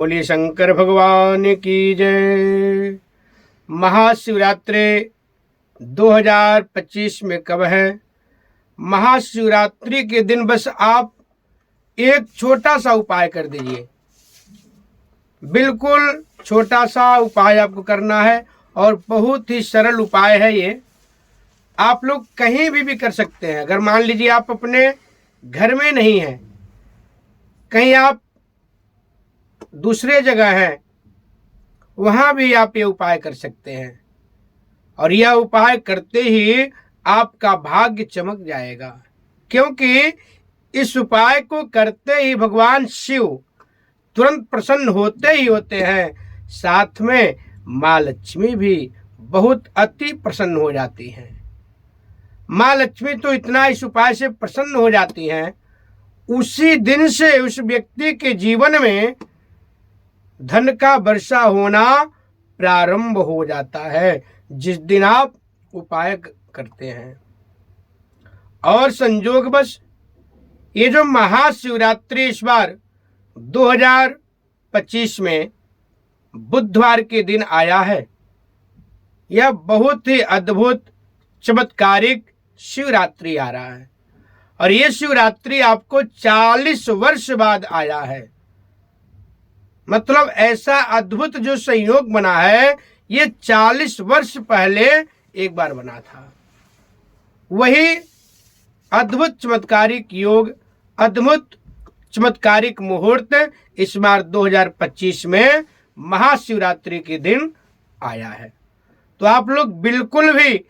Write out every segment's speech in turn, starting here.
बोलिए शंकर भगवान की जय। महाशिवरात्रि 2025 में कब है? महाशिवरात्रि के दिन बस आप एक छोटा सा उपाय कर दीजिए। बिल्कुल छोटा सा उपाय आपको करना है और बहुत ही सरल उपाय है ये। आप लोग कहीं भी कर सकते हैं। अगर मान लीजिए आप अपने घर में नहीं हैं, कहीं आप दूसरे जगह हैं, वहां भी आप ये उपाय कर सकते हैं और यह उपाय करते ही आपका भाग्य चमक जाएगा, क्योंकि इस उपाय को करते ही भगवान शिव तुरंत प्रसन्न होते ही होते हैं। साथ में माँ लक्ष्मी भी बहुत अति प्रसन्न हो जाती हैं। माँ लक्ष्मी तो इतना इस उपाय से प्रसन्न हो जाती हैं, उसी दिन से उस व्यक्ति के जीवन में धन का वर्षा होना प्रारंभ हो जाता है, जिस दिन आप उपाय करते हैं। और संयोगवश ये जो महाशिवरात्रि इस बार 2025 में बुधवार के दिन आया है, यह बहुत ही अद्भुत चमत्कारिक शिवरात्रि आ रहा है और ये शिवरात्रि आपको 40 वर्ष बाद आया है। मतलब ऐसा अद्भुत जो संयोग बना है, ये 40 वर्ष पहले एक बार बना था। वही अद्भुत चमत्कारिक योग, अद्भुत चमत्कारिक मुहूर्त इस बार 2025 में महाशिवरात्रि के दिन आया है। तो आप लोग बिल्कुल भी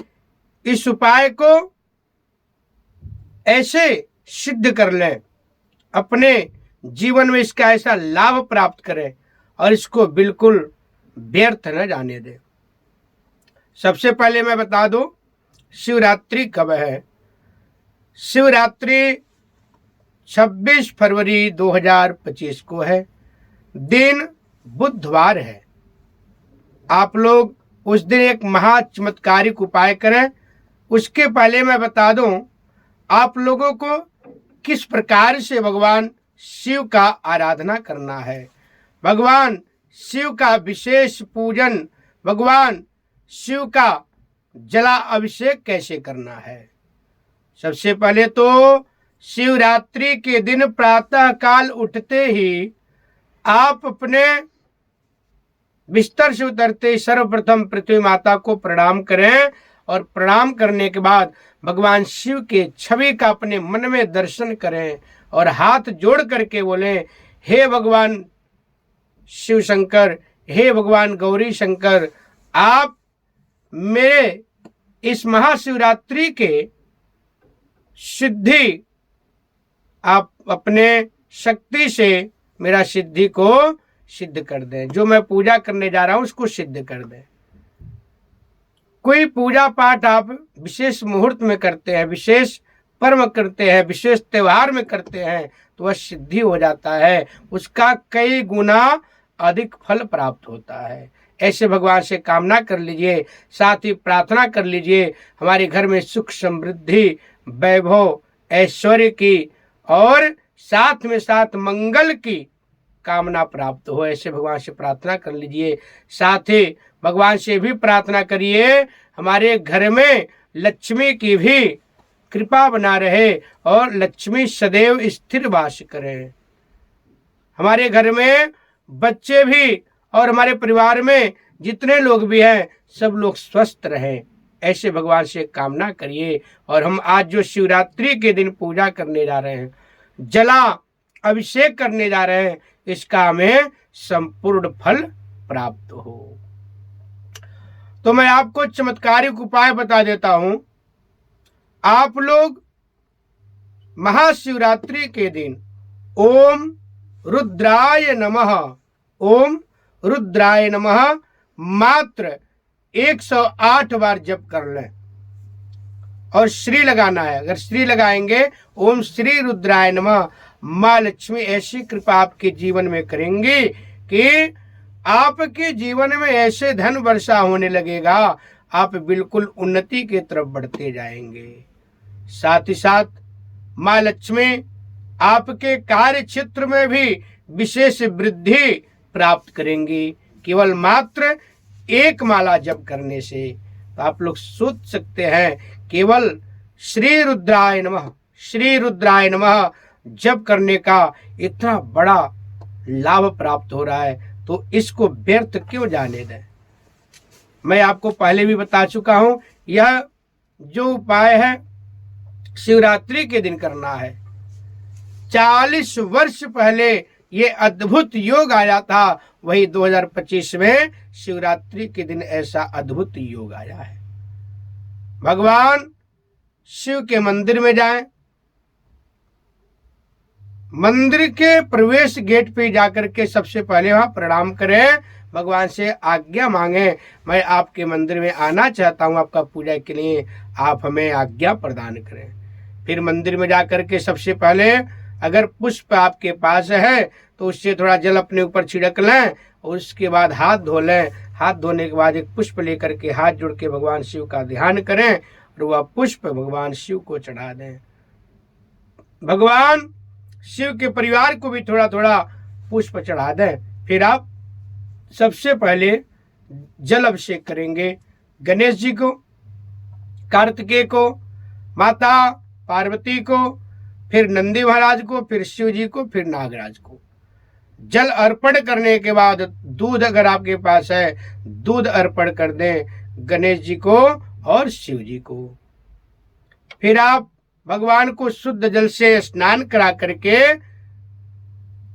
इस उपाय को ऐसे सिद्ध कर लें, अपने जीवन में इसका ऐसा लाभ प्राप्त करें और इसको बिल्कुल व्यर्थ न जाने दें। सबसे पहले मैं बता दूं शिवरात्रि कब है। शिवरात्रि 26 फरवरी 2025 को है। दिन बुधवार है। आप लोग उस दिन एक महा चमत्कारिक उपाय करें। उसके पहले मैं बता दूं आप लोगों को किस प्रकार से भगवान शिव का आराधना करना है, भगवान शिव का विशेष पूजन, भगवान शिव का जला अभिषेक कैसे करना है। सबसे पहले तो शिवरात्रि के दिन प्रातः काल उठते ही आप अपने बिस्तर से उतरते सर्वप्रथम पृथ्वी माता को प्रणाम करें और प्रणाम करने के बाद भगवान शिव के छवि का अपने मन में दर्शन करें और हाथ जोड़ करके बोलें, हे भगवान शिव शंकर, हे भगवान गौरी शंकर, आप मेरे इस महाशिवरात्रि के सिद्धि, आप अपने शक्ति से मेरा सिद्धि को सिद्ध कर दें। जो मैं पूजा करने जा रहा हूं उसको सिद्ध कर दें। कोई पूजा पाठ आप विशेष मुहूर्त में करते हैं, विशेष पर्व करते हैं, विशेष त्योहार में करते हैं, तो वह सिद्धि हो जाता है, उसका कई गुना अधिक फल प्राप्त होता है। ऐसे भगवान से कामना कर लीजिए, साथ ही प्रार्थना कर लीजिए हमारे घर में सुख समृद्धि वैभव ऐश्वर्य की और साथ में साथ मंगल की कामना प्राप्त हो। ऐसे भगवान से प्रार्थना कर लीजिए। साथ ही भगवान से भी प्रार्थना करिए हमारे घर में लक्ष्मी की भी कृपा बना रहे और लक्ष्मी सदैव स्थिर वास करें। हमारे घर में बच्चे भी और हमारे परिवार में जितने लोग भी हैं सब लोग स्वस्थ रहें। ऐसे भगवान से कामना करिए। और हम आज जो शिवरात्रि के दिन पूजा करने जा रहे हैं, जला अभिषेक करने जा रहे हैं, इसका हमें संपूर्ण फल प्राप्त हो। तो मैं आपको चमत्कारिक उपाय बता देता हूं। आप लोग महाशिवरात्रि के दिन ओम रुद्राय नमः, ओम रुद्राय नमः मात्र 108 बार जप कर लें और श्री लगाना है। अगर श्री लगाएंगे, ओम श्री रुद्राय नमः, माँ लक्ष्मी ऐसी कृपा आपके जीवन में करेंगी कि आपके जीवन में ऐसे धन वर्षा होने लगेगा, आप बिल्कुल उन्नति की तरफ बढ़ते जाएंगे। साथ ही साथ माँ लक्ष्मी आपके कार्य क्षेत्र में भी विशेष वृद्धि प्राप्त करेंगे केवल मात्र एक माला जप करने से। तो आप लोग सोच सकते हैं केवल श्री रुद्राय नमः, श्री रुद्राय नमः जप करने का इतना बड़ा लाभ प्राप्त हो रहा है, तो इसको व्यर्थ क्यों जाने दें। मैं आपको पहले भी बता चुका हूं, यह जो उपाय है शिवरात्रि के दिन करना है। 40 वर्ष पहले ये अद्भुत योग आया था, वही 2025 में शिवरात्रि के दिन ऐसा अद्भुत योग आया है। भगवान शिव के मंदिर में जाएं, मंदिर के प्रवेश गेट पे जाकर के सबसे पहले वहां प्रणाम करें, भगवान से आज्ञा मांगे, मैं आपके मंदिर में आना चाहता हूं आपका पूजा के लिए, आप हमें आज्ञा प्रदान करें। फिर मंदिर में जाकर के सबसे पहले अगर पुष्प आपके पास है तो उससे थोड़ा जल अपने ऊपर छिड़क लें और उसके बाद हाथ धो लें। हाथ धोने के बाद एक पुष्प लेकर के हाथ जोड़ के भगवान शिव का ध्यान करें और वह पुष्प भगवान शिव को चढ़ा दें। भगवान शिव के परिवार को भी थोड़ा थोड़ा पुष्प चढ़ा दें। फिर आप सबसे पहले जल अभिषेक करेंगे गणेश जी को, कार्तिकेय को, माता पार्वती को, फिर नंदी महाराज को, फिर शिव जी को, फिर नागराज को। जल अर्पण करने के बाद दूध अगर आपके पास है, दूध अर्पण कर दें गणेश जी को और शिव जी को। फिर आप भगवान को शुद्ध जल से स्नान करा करके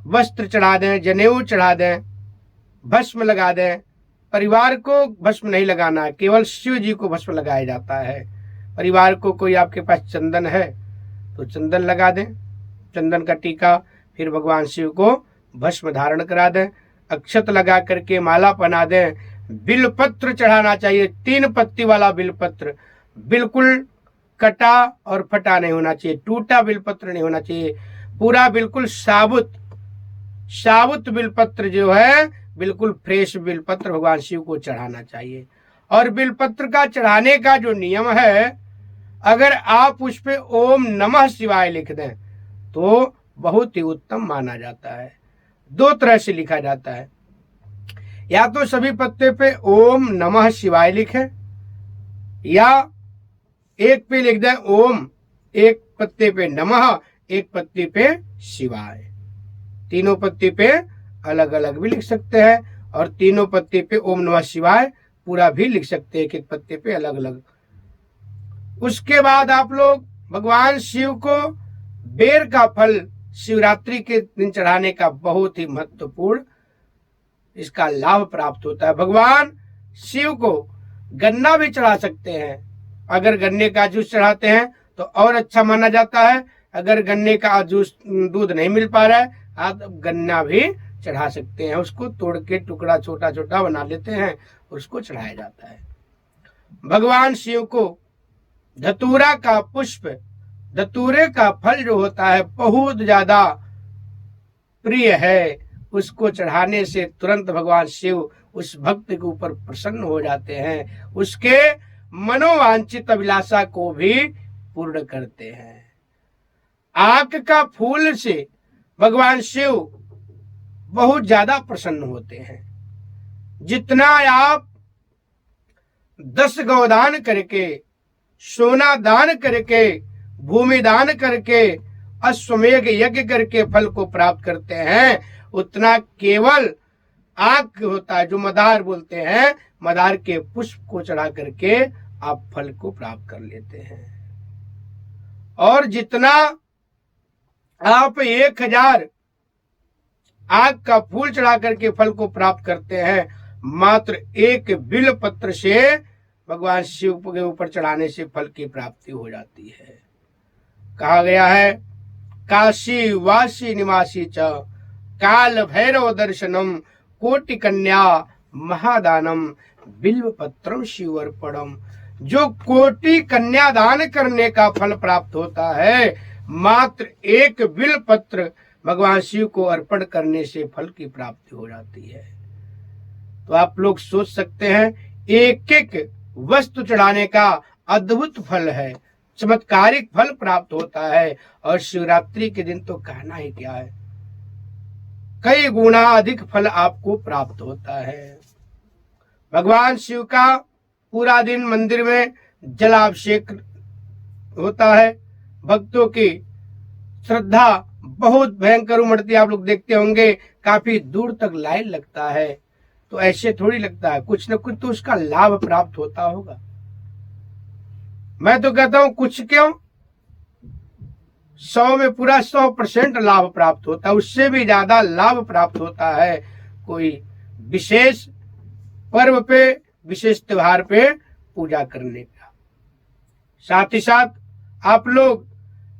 वस्त्र चढ़ा दें, जनेऊ चढ़ा दें, भस्म लगा दें। परिवार को भस्म नहीं लगाना, केवल शिव जी को भस्म लगाया जाता है। परिवार को कोई आपके पास चंदन है तो चंदन लगा दें, चंदन का टीका। फिर भगवान शिव को भस्म धारण करा दें, अक्षत लगा करके माला पहना दें। बिलपत्र चढ़ाना चाहिए, 3 पत्ती वाला बिलपत्र, बिल्कुल कटा और फटा नहीं होना चाहिए, टूटा बिलपत्र नहीं होना चाहिए, पूरा बिल्कुल साबुत बिलपत्र जो है, बिल्कुल फ्रेश बिलपत्र भगवान शिव को चढ़ाना चाहिए। और बिलपत्र का चढ़ाने का जो नियम है, अगर आप उस पे ओम नमः शिवाय लिख दें तो बहुत ही उत्तम माना जाता है। 2 तरह से लिखा जाता है, या तो सभी पत्ते पे ओम नमः शिवाय लिखें, या एक पे लिख दें ओम, एक पत्ते पे नमः, एक पत्ते पे शिवाय। तीनों पत्ते पे अलग अलग भी लिख सकते हैं और तीनों पत्ते पे ओम नमः शिवाय पूरा भी लिख सकते हैं, एक एक पत्ते पे अलग अलग। उसके बाद आप लोग भगवान शिव को बेर का फल शिवरात्रि के दिन चढ़ाने का बहुत ही महत्वपूर्ण इसका लाभ प्राप्त होता है। भगवान शिव को गन्ना भी चढ़ा सकते हैं, अगर गन्ने का जूस चढ़ाते हैं तो और अच्छा माना जाता है। अगर गन्ने का जूस दूध नहीं मिल पा रहा है, आप गन्ना भी चढ़ा सकते हैं, उसको तोड़ के टुकड़ा छोटा छोटा बना लेते हैं, उसको चढ़ाया जाता है। भगवान शिव को धतूरा का पुष्प, धतूरे का फल जो होता है बहुत ज्यादा प्रिय है, उसको चढ़ाने से तुरंत भगवान शिव उस भक्त के ऊपर प्रसन्न हो जाते हैं, उसके मनोवांछित अभिलाषा को भी पूर्ण करते हैं। आक का फूल से भगवान शिव बहुत ज्यादा प्रसन्न होते हैं। जितना आप 10 गौदान करके, सोना दान करके, भूमि दान करके, अश्वमेघ यज्ञ करके फल को प्राप्त करते हैं, उतना केवल आक होता है जो मदार बोलते हैं, मदार के पुष्प को चढ़ा करके आप फल को प्राप्त कर लेते हैं। और जितना आप 1000 आग का फूल चढ़ा करके फल को प्राप्त करते हैं, मात्र एक बिल पत्र से भगवान शिव के ऊपर चढ़ाने से फल की प्राप्ति हो जाती है। कहा गया है काशी वासी निवासी च काल भैरव दर्शनम कोटि कन्या महादानम बिल्व पत्रम शिवर्पणम। जो कोटि कन्या दान करने का फल प्राप्त होता है, मात्र एक बिल पत्र भगवान शिव को अर्पण करने से फल की प्राप्ति हो जाती है। तो आप लोग सोच सकते हैं, एक एक वस्तु चढ़ाने का अद्भुत फल है, चमत्कारिक फल प्राप्त होता है। और शिवरात्रि के दिन तो कहना ही क्या है, कई गुना अधिक फल आपको प्राप्त होता है। भगवान शिव का पूरा दिन मंदिर में जलाभिषेक होता है। भक्तों की श्रद्धा बहुत भयंकर उमड़ती है। आप लोग देखते होंगे काफी दूर तक लाइन लगता है। तो ऐसे थोड़ी लगता है, कुछ न कुछ तो उसका लाभ प्राप्त होता होगा। मैं तो कहता हूं कुछ क्यों, 100 में पूरा 100% लाभ प्राप्त होता है। उससे भी ज्यादा लाभ प्राप्त होता है कोई विशेष पर्व पे, विशेष त्योहार पे पूजा करने का। साथ ही साथ आप लोग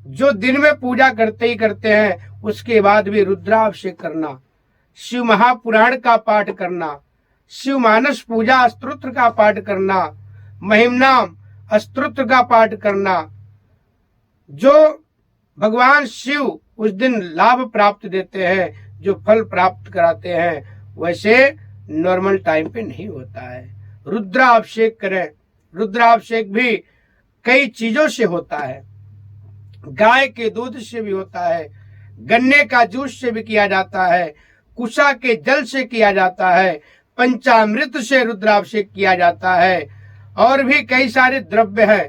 जो दिन में पूजा करते ही करते हैं, उसके बाद भी रुद्राभिषेक करना, शिव महापुराण का पाठ करना, शिव मानस पूजा स्तोत्र का पाठ करना, महिमनाम स्तोत्र का पाठ करना, जो भगवान शिव उस दिन लाभ प्राप्त देते हैं, जो फल प्राप्त कराते हैं, वैसे नॉर्मल टाइम पे नहीं होता है। रुद्राभिषेक करें। रुद्राभिषेक भी कई चीजों से होता है। गाय के दूध से भी होता है, गन्ने का जूस से भी किया जाता है, कुशा के जल से किया जाता है, पंचामृत से रुद्राभिषेक किया जाता है, और भी कई सारे द्रव्य हैं।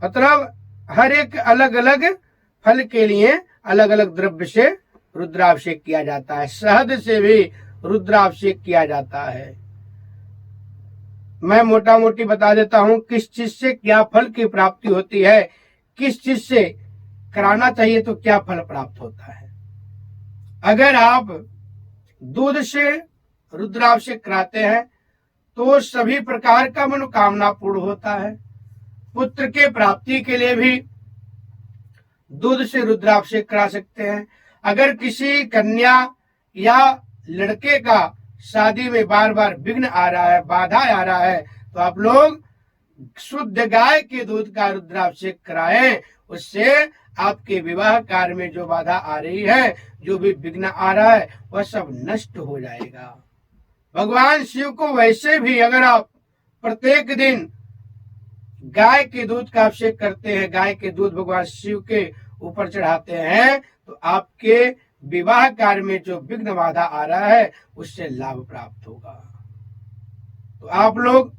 मतलब हर एक अलग अलग फल के लिए अलग अलग द्रव्य से रुद्राभिषेक किया जाता है। शहद से भी रुद्राभिषेक किया जाता है। मैं मोटा मोटी बता देता हूं किस चीज से क्या फल की प्राप्ति होती है, किस चीज से कराना चाहिए तो क्या फल प्राप्त होता है। अगर आप दूध से रुद्राभिषेक कराते हैं तो सभी प्रकार का मनोकामना पूर्ण होता है। पुत्र के प्राप्ति के लिए भी दूध से रुद्राभिषेक करा सकते हैं। अगर किसी कन्या या लड़के का शादी में बार बार विघ्न आ रहा है, बाधा आ रहा है, तो आप लोग शुद्ध गाय के दूध का रुद्राभिषेक कराएं। उससे आपके विवाह कार्य में जो बाधा आ रही है, जो भी विघ्न आ रहा है, वह सब नष्ट हो जाएगा। भगवान शिव को वैसे भी अगर आप प्रत्येक दिन गाय के दूध का अभिषेक करते हैं, गाय के दूध भगवान शिव के ऊपर चढ़ाते हैं, तो आपके विवाह कार्य में जो विघ्न बाधा आ रहा है, उससे लाभ प्राप्त होगा। तो आप लोग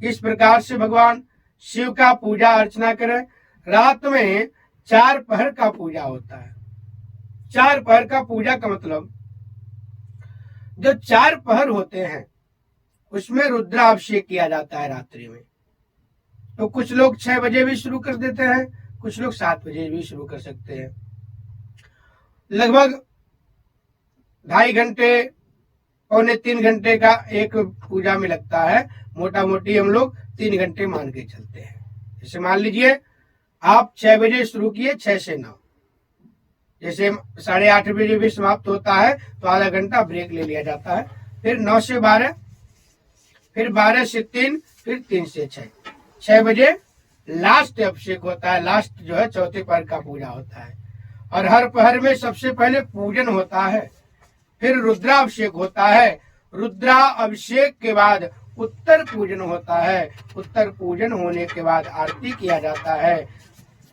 इस प्रकार से भगवान शिव का पूजा अर्चना करें। रात में 4 पहर का पूजा होता है। 4 पहर का पूजा का मतलब, जो 4 पहर होते हैं उसमें रुद्राभिषेक किया जाता है रात्रि में। तो कुछ लोग 6 बजे भी शुरू कर देते हैं, कुछ लोग 7 बजे भी शुरू कर सकते हैं। लगभग 2.5 घंटे, पौने 3 घंटे का एक पूजा में लगता है। मोटा मोटी हम लोग 3 घंटे मान के चलते हैं। जैसे मान लीजिए आप 6 बजे शुरू किए, 6 से 9, जैसे 8:30 बजे भी समाप्त होता है तो आधा घंटा ब्रेक ले लिया जाता है। फिर 9 से 12, फिर 12 से 3, फिर 3 से 6। 6 बजे लास्ट अभिषेक होता है। लास्ट जो है चौथे पहर का पूजा होता है। और हर पहर में सबसे पहले पूजन होता है, फिर रुद्राभिषेक होता है। रुद्राभिषेक के बाद उत्तर पूजन होता है। उत्तर पूजन होने के बाद आरती किया जाता है।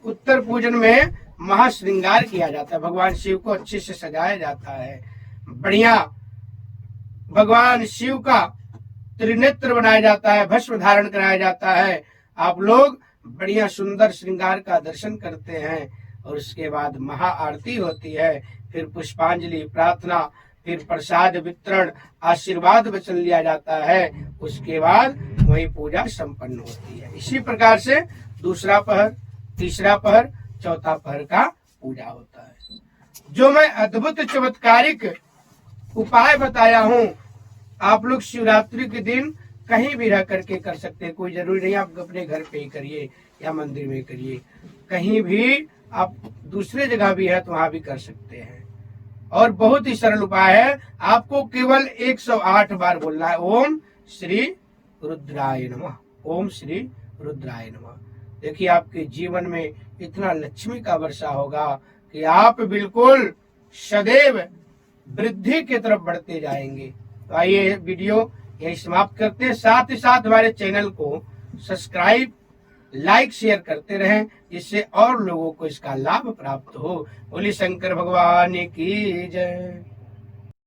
उत्तर पूजन में महाश्रृंगार किया जाता है। भगवान शिव को अच्छे से सजाया जाता है। बढ़िया भगवान शिव का त्रिनेत्र बनाया जाता है, भस्म धारण कराया जाता है। आप लोग बढ़िया सुंदर श्रृंगार का दर्शन करते हैं और उसके बाद महाआरती होती है। फिर पुष्पांजलि, प्रार्थना, फिर प्रसाद वितरण, आशीर्वाद वचन लिया जाता है। उसके बाद वही पूजा संपन्न होती है। इसी प्रकार से दूसरा पहर, तीसरा पहर, चौथा पहर का पूजा होता है। जो मैं अद्भुत चमत्कारिक उपाय बताया हूँ, आप लोग शिवरात्रि के दिन कहीं भी रह करके कर सकते हैं। कोई जरूरी नहीं आप अपने घर पे ही करिए या मंदिर में करिए, कहीं भी आप दूसरे जगह भी है तो वहां भी कर सकते हैं। और बहुत ही सरल उपाय है। आपको केवल 108 बार बोलना है, ओम श्री रुद्राय नमः, ओम श्री रुद्राय नमः। देखिए आपके जीवन में इतना लक्ष्मी का वर्षा होगा कि आप बिल्कुल सदैव वृद्धि की तरफ बढ़ते जाएंगे। तो आइए वीडियो यही समाप्त करते हैं। साथ ही साथ हमारे चैनल को सब्सक्राइब, लाइक, शेयर करते रहें, जिससे और लोगों को इसका लाभ प्राप्त हो। बोली शंकर भगवान की जय।